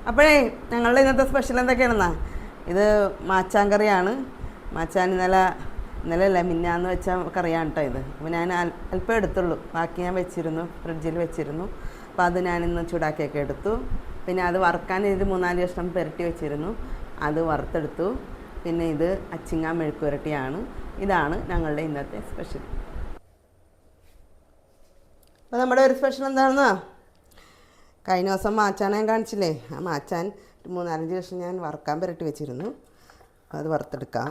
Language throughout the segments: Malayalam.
അപ്പോഴേ ഞങ്ങളുടെ ഇന്നത്തെ സ്പെഷ്യൽ എന്തൊക്കെയാണെന്നാ, ഇത് മാച്ചാൻ കറിയാണ്. മാച്ചാൻ ഇന്നലെ അല്ല മിന്നാന്ന് വെച്ച കറിയാണ് കേട്ടോ ഇത്. അപ്പോൾ ഞാൻ അല്പം എടുത്തുള്ളൂ, ബാക്കി ഞാൻ വെച്ചിരുന്നു, ഫ്രിഡ്ജിൽ വെച്ചിരുന്നു. അപ്പോൾ അത് ഞാനിന്ന് ചൂടാക്കിയൊക്കെ എടുത്തു. പിന്നെ അത് വറുക്കാൻ ഇത് 3-4 കഷ്ണം പുരട്ടി വെച്ചിരുന്നു, അത് വറുത്തെടുത്തു. പിന്നെ ഇത് അച്ചിങ്ങ മെഴുക്കുരട്ടിയാണ്. ഇതാണ് ഞങ്ങളുടെ ഇന്നത്തെ സ്പെഷ്യൽ. അപ്പോൾ നമ്മുടെ ഒരു സ്പെഷ്യൽ എന്താണെന്നാ, കഴിഞ്ഞ ദിവസം മാച്ചാൻ ഞാൻ കാണിച്ചില്ലേ, ആ മാച്ചാൻ 3-4 ദിവസം ഞാൻ വറുക്കാൻ പുരട്ടി വെച്ചിരുന്നു. അത് വറുത്തെടുക്കാം.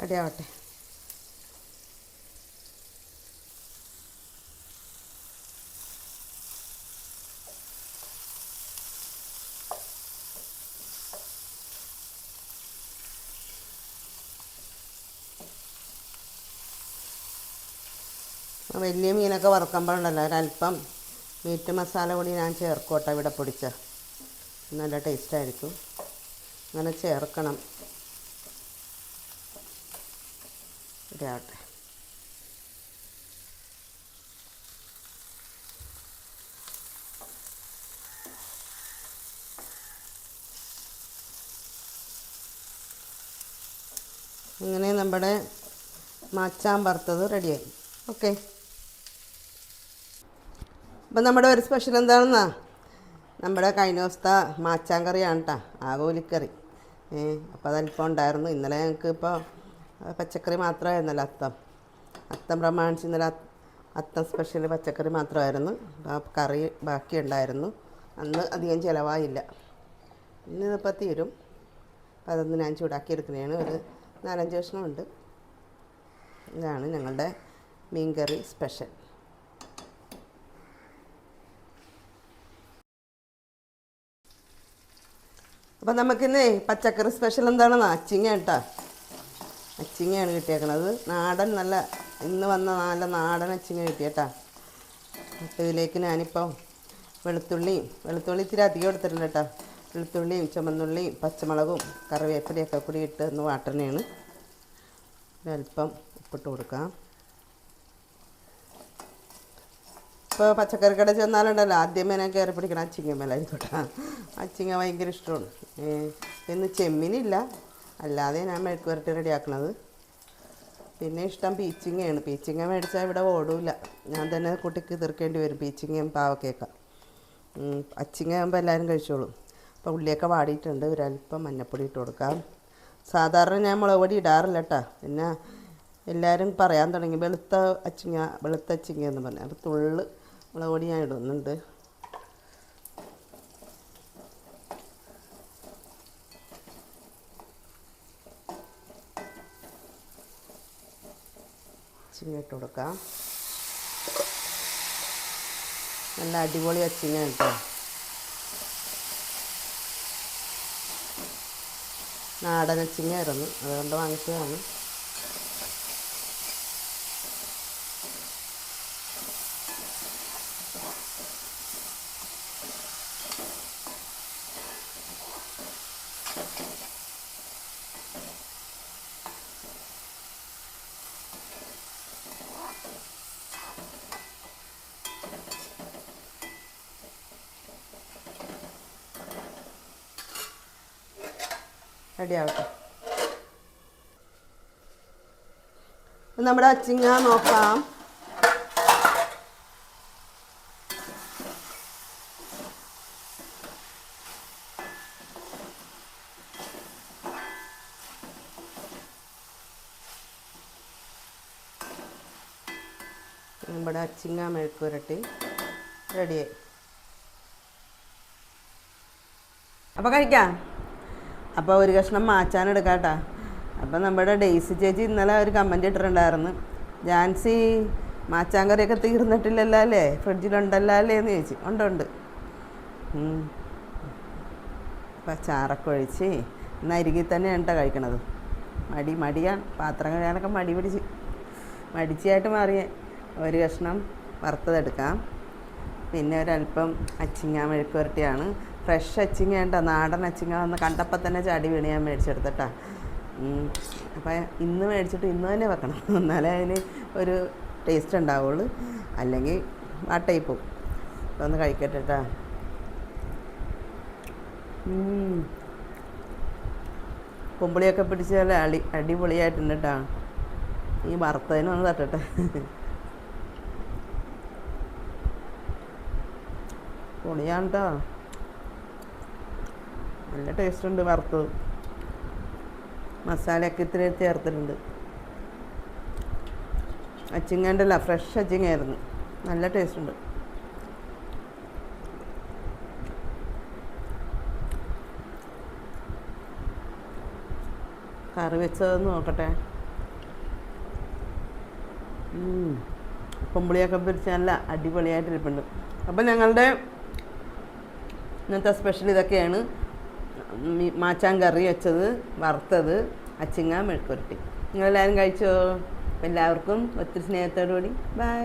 റെഡിയാവട്ടെ. വലിയ മീനൊക്കെ വറുക്കുമ്പോഴുണ്ടല്ലോ ഒരല്പം മീറ്റ് മസാല കൂടി ഞാൻ ചേർക്കോട്ടെ. ഇവിടെ പൊടിച്ച നല്ല ടേസ്റ്റായിരിക്കും, അങ്ങനെ ചേർക്കണം. ഇതാവട്ടെ. ഇങ്ങനെ നമ്മുടെ മാച്ചാൻ വറുത്തത് റെഡിയായി. ഓക്കെ. അപ്പം നമ്മുടെ ഒരു സ്പെഷ്യൽ എന്താണെന്നാ, നമ്മുടെ കഴിഞ്ഞ ദിവസത്തെ മാച്ചാൻ കറിയാണ് കേട്ടോ, ആകോലിക്കറി. അപ്പോൾ അതല്പം ഉണ്ടായിരുന്നു. ഇന്നലെ ഞങ്ങൾക്ക് ഇപ്പോൾ പച്ചക്കറി മാത്രമായിരുന്നല്ലോ, അത്തം പ്രമാണിച്ച് ഇന്നലെ അത്തം സ്പെഷ്യൽ പച്ചക്കറി മാത്രമായിരുന്നു. കറി ബാക്കി ഉണ്ടായിരുന്നു, അന്ന് അധികം ചിലവായില്ല. ഇന്നിപ്പോൾ തീരും. അപ്പോൾ അതൊന്ന് ഞാൻ ചൂടാക്കി എടുക്കുന്നതാണ്. ഒരു 4-5 കഷ്ണമുണ്ട്. ഇതാണ് ഞങ്ങളുടെ മീൻകറി സ്പെഷ്യൽ. അപ്പം നമുക്കിന്നേ പച്ചക്കറി സ്പെഷ്യൽ എന്താണെന്ന്, അച്ചിങ്ങ കേട്ടോ. അച്ചിങ്ങയാണ് കിട്ടിയേക്കണത്, നാടൻ, നല്ല ഇന്ന് വന്ന നല്ല നാടൻ അച്ചിങ്ങ കിട്ടിയേട്ടാ. അപ്പോൾ ഇതിലേക്ക് ഞാനിപ്പോൾ വെളുത്തുള്ളി ഇത്തിരി അധികം എടുത്തിട്ടുണ്ട് കേട്ടോ. വെളുത്തുള്ളിയും ചുമന്നുള്ളിയും പച്ചമുളകും കറിവേപ്പിലയൊക്കെ കൂടി ഇട്ട് ഒന്ന് വാട്ടണയാണ്. ഒരല്പം ഉപ്പിട്ട് കൊടുക്കാം. ഇപ്പോൾ പച്ചക്കറി കട ചെന്നാലുണ്ടല്ലോ ആദ്യമേ ഞാൻ കയറി പിടിക്കണം അച്ചിങ്ങ മേലായിക്കോട്ടെ. അച്ചിങ്ങ ഭയങ്കര ഇഷ്ടമാണ്. ഇന്ന് ചെമ്മീനില്ല, അല്ലാതെ ഞാൻ മെഴുക്ക് വരട്ടി റെഡിയാക്കണത്. പിന്നെ ഇഷ്ടം പീച്ചിങ്ങയാണ്. പീച്ചിങ്ങ മേടിച്ചാൽ ഇവിടെ ഓടില്ല, ഞാൻ തന്നെ കുട്ടിക്ക് തീർക്കേണ്ടി വരും. പീച്ചിങ്ങയും പാവക്കയൊക്കെ. അച്ചിങ്ങ ആകുമ്പോൾ എല്ലാവരും കഴിച്ചോളും. അപ്പോൾ ഉള്ളിയൊക്കെ വാടിയിട്ടുണ്ട്. ഒരല്പം മഞ്ഞപ്പൊടി ഇട്ട് കൊടുക്കാം. സാധാരണ ഞാൻ മുളക് പൊടി ഇടാറില്ല കേട്ടോ. പിന്നെ എല്ലാവരും പറയാൻ തുടങ്ങി വെളുത്ത അച്ചിങ്ങ എന്ന് പറഞ്ഞു. അപ്പോൾ തുള്ള് മുളക് പൊടി ഞാൻ ഇടുന്നുണ്ട്. അച്ചിങ്ങ ഇട്ട് കൊടുക്കാം. നല്ല അടിപൊളി അച്ചിങ്ങ കേട്ടോ, നാടൻ അച്ചിങ്ങയായിരുന്നു, അതുകൊണ്ട് വാങ്ങിച്ചതാണ്. റെഡിയാവട്ടെ. നമ്മുടെ അച്ചിങ്ങ നോക്കാം. നമ്മുടെ അച്ചിങ്ങ മെഴുക്കുരട്ടി റെഡിയായി. അപ്പോൾ കഴിക്കാം. അപ്പോൾ ഒരു കഷ്ണം മാച്ചാൻ എടുക്കാം കേട്ടോ. അപ്പോൾ നമ്മുടെ ഡെയ്സി ചേച്ചി ഇന്നലെ ഒരു കമൻറ്റ് ഇട്ടിട്ടുണ്ടായിരുന്നു, ജാൻസി മാച്ചാൻ കറിയൊക്കെ തീർന്നിട്ടില്ലല്ലോ അല്ലേ, ഫ്രിഡ്ജിലുണ്ടല്ലോ അല്ലേ എന്ന് ചോദിച്ചു. ഉണ്ട്. അപ്പം ചാറൊക്കെ ഒഴിച്ച് ഇന്ന് അരികിൽ തന്നെയാണ് കേട്ടോ കഴിക്കണത്. മടിയാണ്, പാത്രം കഴുകാനൊക്കെ മടിച്ചായിട്ട് മാറിയേ. ഒരു കഷ്ണം വറുത്തതെടുക്കാം. പിന്നെ ഒരല്പം അച്ചിങ്ങ മെഴുക്ക് പുരട്ടിയാണ്. ഫ്രഷ് അച്ചിങ്ങ കേട്ടോ, നാടൻ അച്ചിങ്ങ വന്ന് കണ്ടപ്പോൾ തന്നെ ചാടി വീണ് ഞാൻ മേടിച്ചെടുത്തിട്ടാ. അപ്പം ഇന്ന് മേടിച്ചിട്ട് ഇന്ന് തന്നെ വെക്കണം, എന്നാലേ അതിന് ഒരു ടേസ്റ്റ് ഉണ്ടാവുള്ളൂ, അല്ലെങ്കിൽ വാട്ടായി പോവും. അപ്പോൾ ഒന്ന് കഴിക്കട്ടെ കേട്ടോ. കുമ്പിളിയൊക്കെ പിടിച്ച് നല്ല അടിപൊളിയായിട്ടുണ്ട് കേട്ടോ. ഈ വറുത്തതിനൊന്ന് തട്ടട്ടെ. പൊളിയാണ് കേട്ടോ, നല്ല ടേസ്റ്റ് ഉണ്ട്. വറുത്തത് മസാലയൊക്കെ ഇത്തിരി ചേർത്തിട്ടുണ്ട്. അച്ചിങ്ങൻ്റെ അല്ല, ഫ്രഷ് അച്ചിങ്ങയായിരുന്നു, നല്ല ടേസ്റ്റ് ഉണ്ട്. കറി വെച്ചതെന്ന് നോക്കട്ടെ. കുമ്പിളിയൊക്കെ പിരിച്ച് നല്ല അടിപൊളിയായിട്ടിരിപ്പുണ്ട്. അപ്പം ഞങ്ങളുടെ ഇന്നത്തെ സ്പെഷ്യൽ ഇതൊക്കെയാണ്. മാച്ചാൻ കറി വെച്ചത്, വറുത്തത്, അച്ചിങ്ങ മെഴുക്കുരട്ടി. നിങ്ങളെല്ലാവരും കഴിച്ചോ? എല്ലാവർക്കും ഒത്തിരി സ്നേഹത്തോടു കൂടി ബൈ.